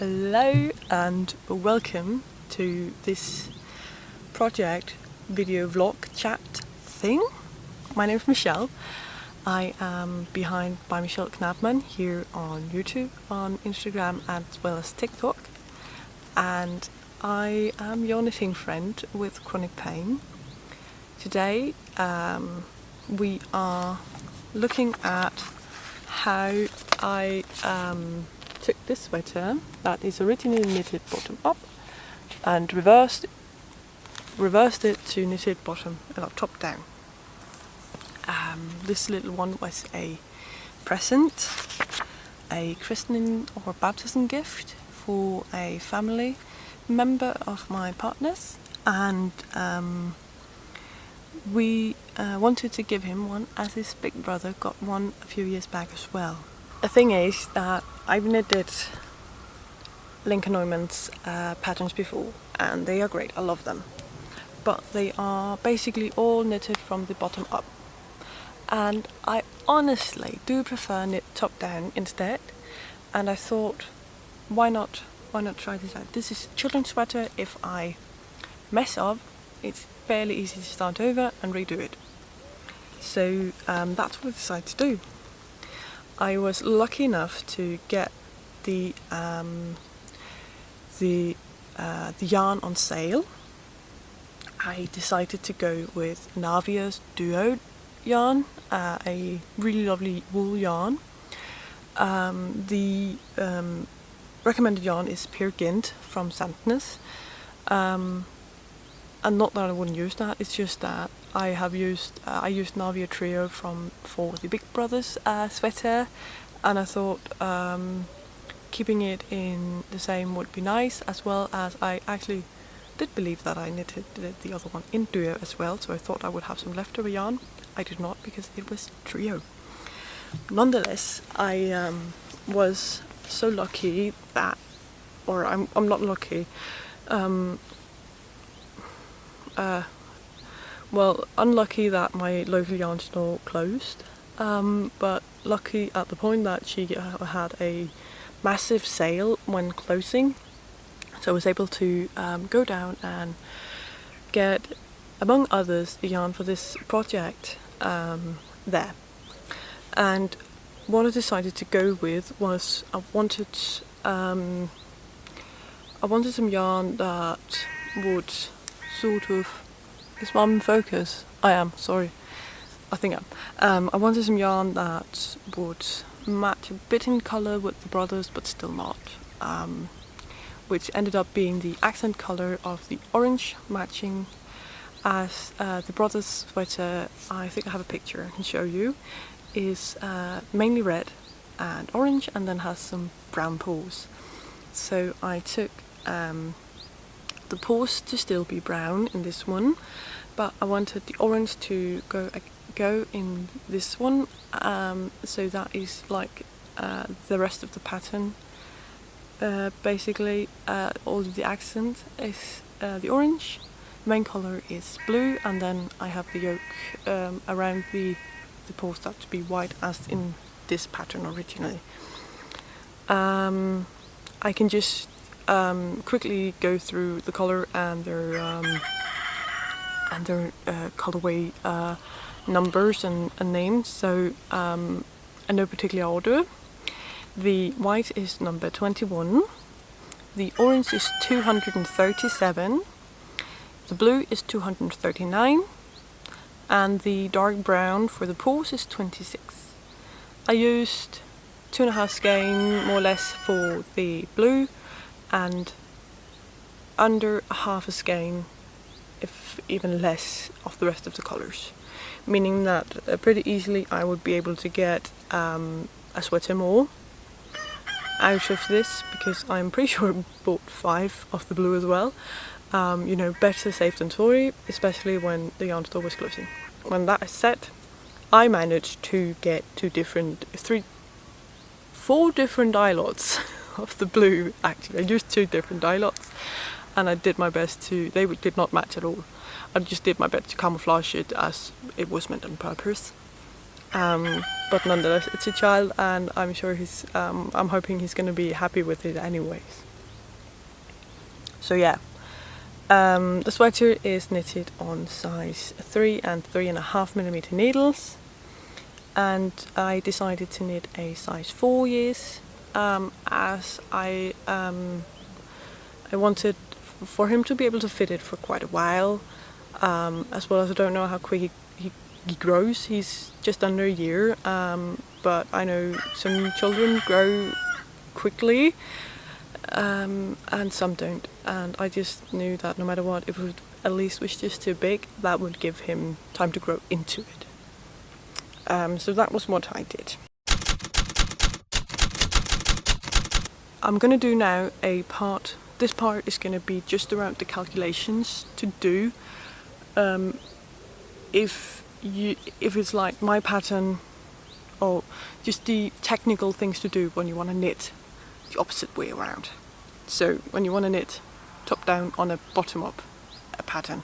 Hello and welcome to this project video vlog chat thing. My name is Michelle. I am behind by Michelle Knapman here on YouTube, on Instagram as well as TikTok, and I am your knitting friend with chronic pain. Today we are looking at how I took this sweater that is originally knitted bottom up and reversed it to knitted top down. This little one was a present, a christening or baptism gift for a family member of my partner's, and we wanted to give him one as his big brother got one a few years back as well. The thing is that I've knitted Linka Neumann's patterns before, and they are great, I love them. But they are basically all knitted from the bottom up. And I honestly do prefer knit top down instead. And I thought, why not try this out? This is a children's sweater. If I mess up, it's fairly easy to start over and redo it. So that's what I decided to do. I was lucky enough to get the yarn on sale. I decided to go with Navia's Duo yarn, a really lovely wool yarn. The recommended yarn is Peer Gynt from Sandnes. And not that I wouldn't use that, it's just that I used Navia Trio for the Big Brothers sweater, and I thought keeping it in the same would be nice, as well as I actually did believe that I knitted the other one in Duo as well, so I thought I would have some leftover yarn. I did not, because it was Trio. Nonetheless, I was so lucky that, or I'm not lucky, well, unlucky that my local yarn store closed, but lucky at the point that she had a massive sale when closing, so I was able to go down and get, among others, the yarn for this project there. And what I decided to go with was I wanted some yarn that would sort of, is Mum in focus? I am, sorry. I think I wanted some yarn that would match a bit in colour with the brothers, but still not. Which ended up being the accent colour of the orange, matching as the brothers sweater. I think I have a picture I can show you. Is mainly red and orange, and then has some brown paws. So I took the paws to still be brown in this one, but I wanted the orange to go in this one, so that is like the rest of the pattern. Basically, all of the accent is the orange, main colour is blue, and then I have the yoke around the paws that to be white as in this pattern originally. I can just quickly go through the colour and their colourway numbers and names. So in no particular order. The white is number 21, the orange is 237, the blue is 239, and the dark brown for the paws is 26. I used 2.5 skein more or less for the blue, and under half a skein, if even less, of the rest of the colours, meaning that pretty easily I would be able to get a sweater more out of this, because I'm pretty sure I bought 5 of the blue as well. You know, better safe than sorry, especially when the yarn store was closing. When that is said, I managed to get 4 different dye lots of the blue. Actually, I used 2 different dye lots, and I did my best to, they did not match at all. I just did my best to camouflage it as it was meant on purpose. But nonetheless, it's a child, and I'm sure I'm hoping he's going to be happy with it anyways. So yeah, the sweater is knitted on size 3 and 3.5mm needles, and I decided to knit a size 4 years as I wanted for him to be able to fit it for quite a while, as well as I don't know how quick he grows. He's just under a year, but I know some children grow quickly and some don't, and I just knew that no matter what, if it at least was just too big, that would give him time to grow into it. So that was what I did. I'm gonna do now a part. This part is gonna be just around the calculations to do. If it's like my pattern, or just the technical things to do when you want to knit the opposite way around. So when you want to knit top down on a bottom up a pattern,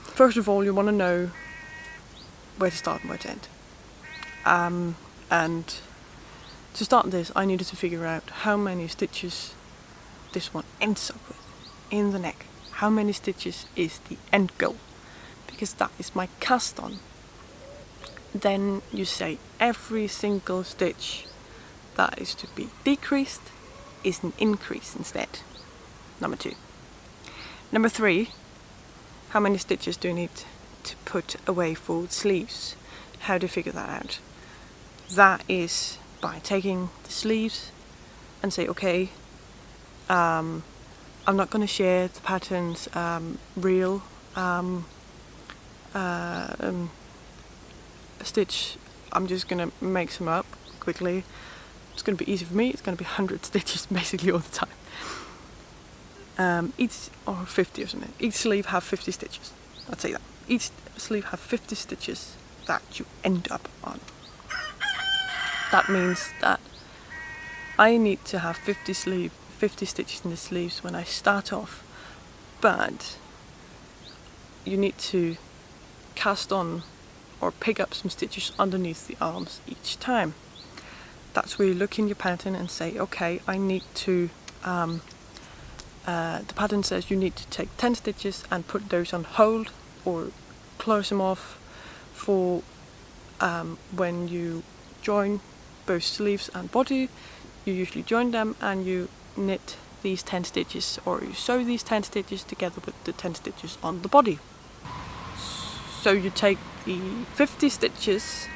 first of all you want to know where to start and where to end. And to start this, I needed to figure out how many stitches this one ends up with in the neck. How many stitches is the end goal? Because that is my cast on. Then you say every single stitch that is to be decreased is an increase instead. Number 2. Number 3, how many stitches do you need to put away for sleeves? How do you figure that out? That is by taking the sleeves and say, okay, I'm not going to share the pattern's real stitch. I'm just going to make some up quickly. It's going to be easy for me. It's going to be 100 stitches basically all the time. Each, or 50 or something. Each sleeve have 50 stitches. Let's say that. Each sleeve have 50 stitches that you end up on. That means that I need to have 50 stitches in the sleeves when I start off, but you need to cast on or pick up some stitches underneath the arms each time. That's where you look in your pattern and say, okay, I need to, the pattern says you need to take 10 stitches and put those on hold or close them off for when you join both sleeves and body. You usually join them and you knit these 10 stitches, or you sew these 10 stitches together with the 10 stitches on the body. So you take the 50 stitches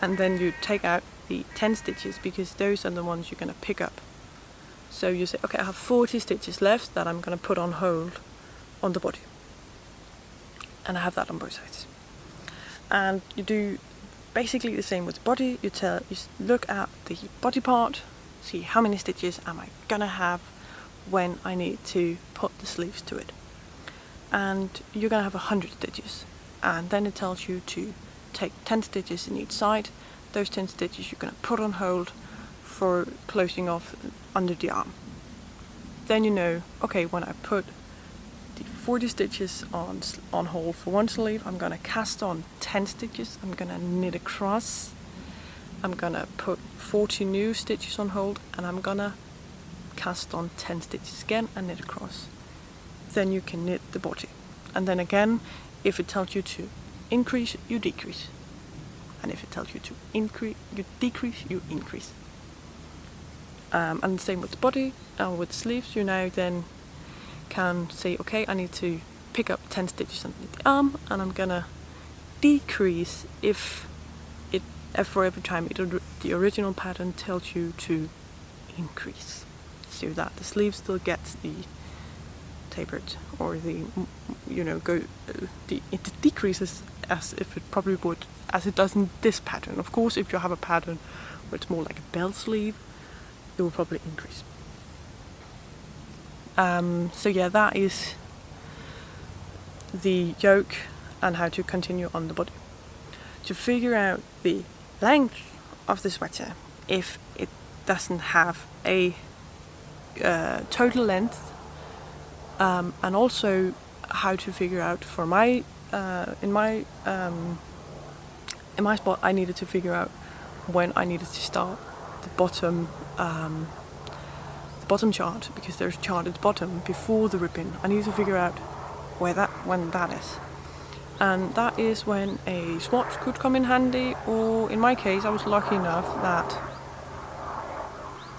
and then you take out the 10 stitches because those are the ones you're going to pick up. So you say, okay, I have 40 stitches left that I'm going to put on hold on the body, and I have that on both sides. And you do basically the same with the body. You look at the body part, see how many stitches am I gonna have when I need to put the sleeves to it, and you're gonna have 100 stitches, and then it tells you to take 10 stitches in each side. Those 10 stitches you're gonna put on hold for closing off under the arm. Then you know, okay, when I put the 40 stitches on hold for one sleeve, I'm gonna cast on 10 stitches, I'm gonna knit across, I'm gonna put 40 new stitches on hold, and I'm gonna cast on 10 stitches again and knit across. Then you can knit the body, and then again, if it tells you to increase, you decrease, and if it tells you to decrease, you increase. And the same with the body and with the sleeves. You now then can say, okay, I need to pick up 10 stitches underneath the arm, and I'm gonna decrease if for every time the original pattern tells you to increase, so that the sleeve still gets the tapered, or the it decreases as if it probably would, as it does in this pattern. Of course, if you have a pattern where it's more like a bell sleeve, it will probably increase. So yeah, that is the yoke and how to continue on the body. To figure out the length of the sweater, if it doesn't have a total length, and also how to figure out for my in my spot, I needed to figure out when I needed to start the bottom the bottom chart, because there's a chart at the bottom before the ribbon. I need to figure out when that is. And that is when a swatch could come in handy, or in my case I was lucky enough that...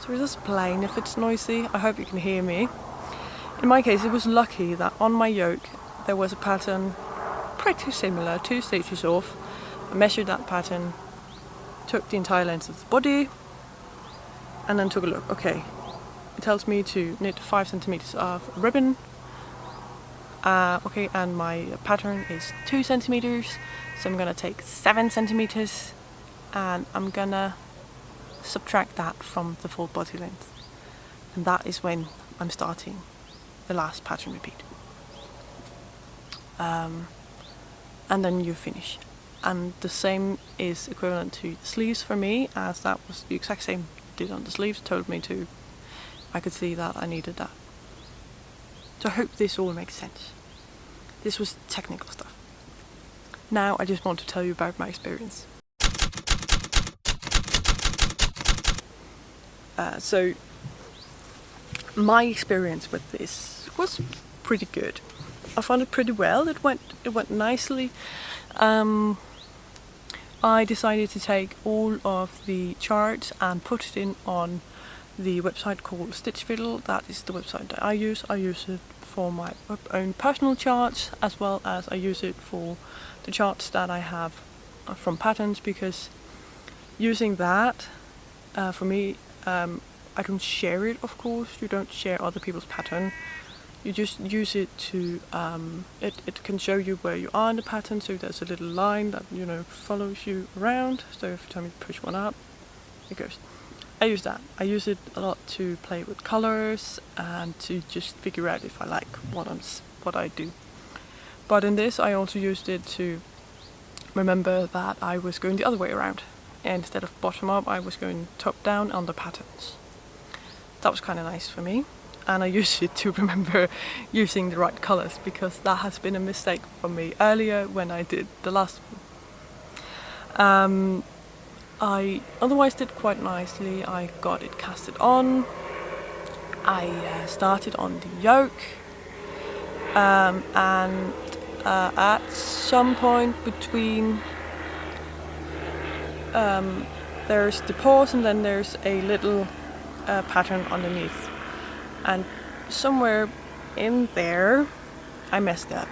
Sorry, this plane if it's noisy, I hope you can hear me. In my case it was lucky that on my yoke there was a pattern pretty similar, 2 stitches off. I measured that pattern, took the entire length of the body, and then took a look. Okay, it tells me to knit 5 centimeters of ribbon. Okay, and my pattern is 2 centimeters, so I'm gonna take 7 centimeters and I'm gonna subtract that from the full body length, and that is when I'm starting the last pattern repeat. And then you finish. And the same is equivalent to the sleeves for me, as that was the exact same did on the sleeves. Told me to, I could see that I needed that. So I hope this all makes sense. This was technical stuff. Now I just want to tell you about my experience. So my experience with this was pretty good. I found it pretty well. It went nicely. I decided to take all of the charts and put it in on the website called Stitch Fiddle. That is the website that I use. I use it for my own personal charts, as well as I use it for the charts that I have from patterns, because using that, for me, I don't share it, of course. You don't share other people's pattern. You just use it to, it can show you where you are in the pattern, so there's a little line that, you know, follows you around. So if you tell me to push one up, it goes. I use that. I use it a lot to play with colors and to just figure out if I like what I do. But in this, I also used it to remember that I was going the other way around. And instead of bottom up, I was going top down on the patterns. That was kind of nice for me. And I used it to remember using the right colors, because that has been a mistake for me earlier when I did the last one. I otherwise did quite nicely. I got it casted on. I started on the yoke, and at some point between there's the pause, and then there's a little pattern underneath, and somewhere in there I messed up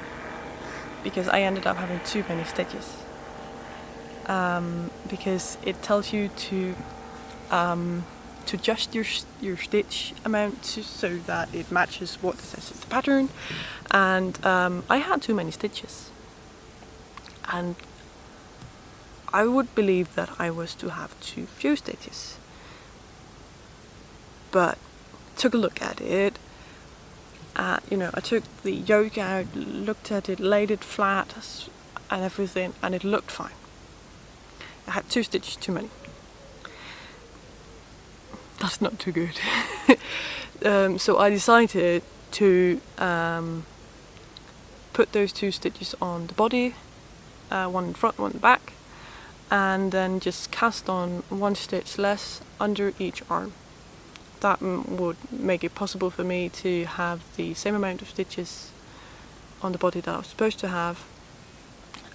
because I ended up having too many stitches. Because it tells you to adjust your stitch amount so that it matches what it says is the pattern, and I had too many stitches, and I would believe that I was to have too few stitches, but took a look at it. You know, I took the yoke out, looked at it, laid it flat and everything, and it looked fine. I had 2 stitches too many. That's not too good. So I decided to put those 2 stitches on the body, one in front, one in the back, and then just cast on 1 stitch less under each arm. That would make it possible for me to have the same amount of stitches on the body that I was supposed to have,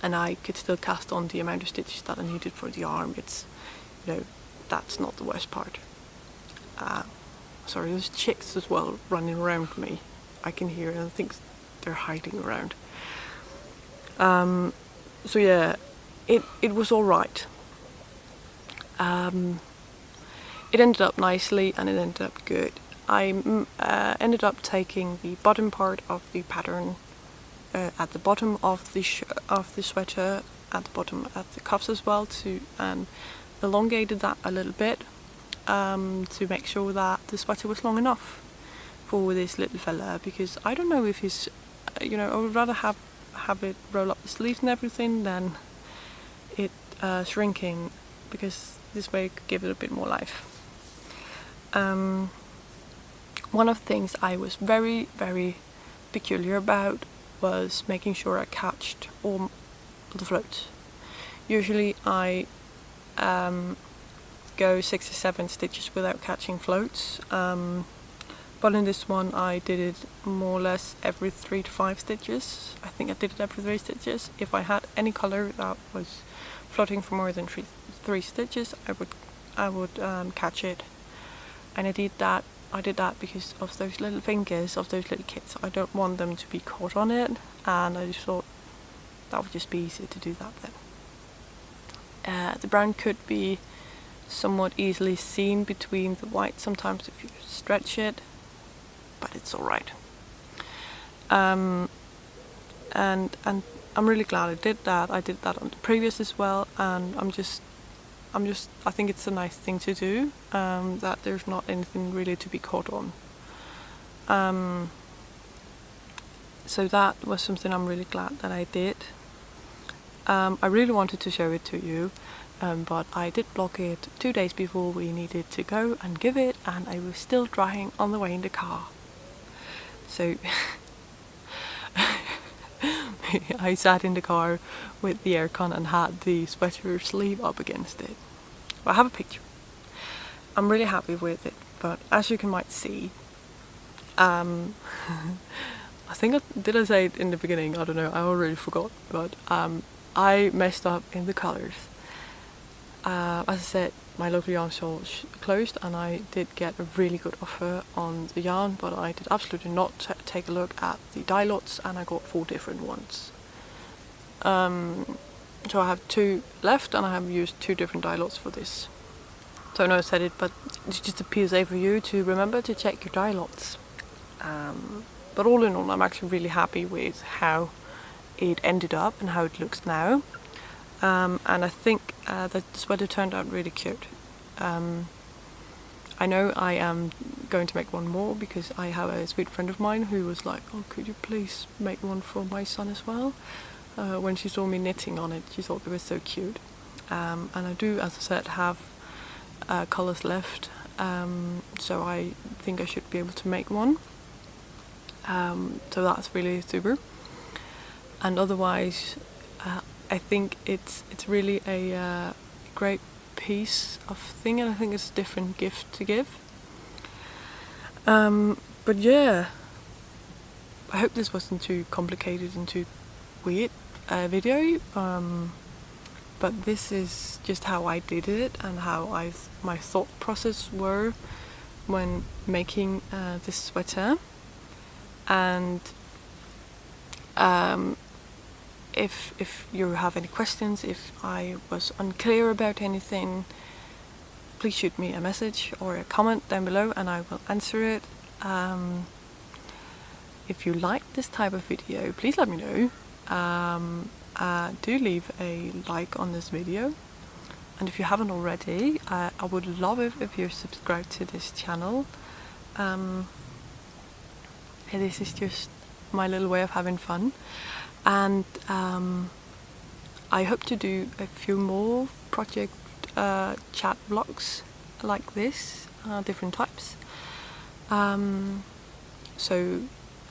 and I could still cast on the amount of stitches that I needed for the arm. It's, you know, that's not the worst part. Sorry, there's chicks as well running around me. I can hear, and I think they're hiding around. So yeah, it was all right. It ended up nicely, and it ended up good. I ended up taking the bottom part of the pattern at the bottom of the sweater, at the bottom at the cuffs as well, and elongated that a little bit to make sure that the sweater was long enough for this little fella, because I don't know if he's, you know, I would rather have it roll up the sleeves and everything than it shrinking, because this way it could give it a bit more life. One of the things I was very, very peculiar about was making sure I catched all the floats. Usually I go 6 or 7 stitches without catching floats. but in this one I did it more or less every 3 to 5 stitches. I think I did it every 3 stitches. If I had any color that was floating for more than 3 stitches, I would catch it. And I did that because of those little fingers of those little kids. I don't want them to be caught on it, and I just thought that would just be easier to do that then. The brown could be somewhat easily seen between the white sometimes if you stretch it, but it's alright. And I'm really glad I did that. I did that on the previous as well, and I think it's a nice thing to do, that there's not anything really to be caught on. So that was something I'm really glad that I did. I really wanted to show it to you, but I did block it 2 days before we needed to go and give it, and I was still drying on the way in the car. So I sat in the car with the aircon and had the sweater sleeve up against it. Well, I have a picture. I'm really happy with it, but as you might see, I think did I say it in the beginning? I don't know, I already forgot, but I messed up in the colors. As I said, my local yarn store closed, and I did get a really good offer on the yarn, but I did absolutely not take a look at the dye lots, and I got 4 different ones. So I have 2 left, and I have used 2 different dye lots for this. So I know I said it, but it's just a PSA for you to remember to check your dye lots. But all in all, I'm actually really happy with how it ended up and how it looks now. And I think that the sweater turned out really cute. I know I am going to make one more because I have a sweet friend of mine who was like, oh, could you please make one for my son as well? When she saw me knitting on it, she thought it was so cute. And I do, as I said, have colours left, so I think I should be able to make one. So that's really super. And otherwise, I think it's really a great piece of thing, and I think it's a different gift to give. But yeah, I hope this wasn't too complicated and too weird video. But this is just how I did it and how my thought process were when making this sweater. And if you have any questions, if I was unclear about anything, please shoot me a message or a comment down below and I will answer it. If you like this type of video, please let me know. Do leave a like on this video, and if you haven't already, I would love it if you're subscribed to this channel. This is just my little way of having fun, and I hope to do a few more project chat vlogs like this, different types. So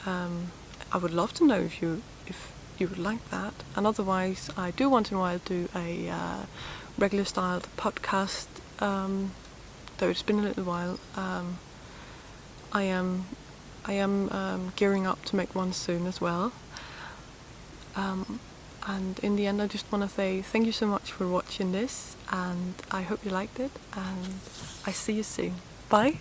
I would love to know if you would like that, and otherwise I do once in a while do a regular styled podcast, though it's been a little while. I am gearing up to make one soon as well. And in the end, I just want to say thank you so much for watching this, and I hope you liked it, and I see you soon. Bye!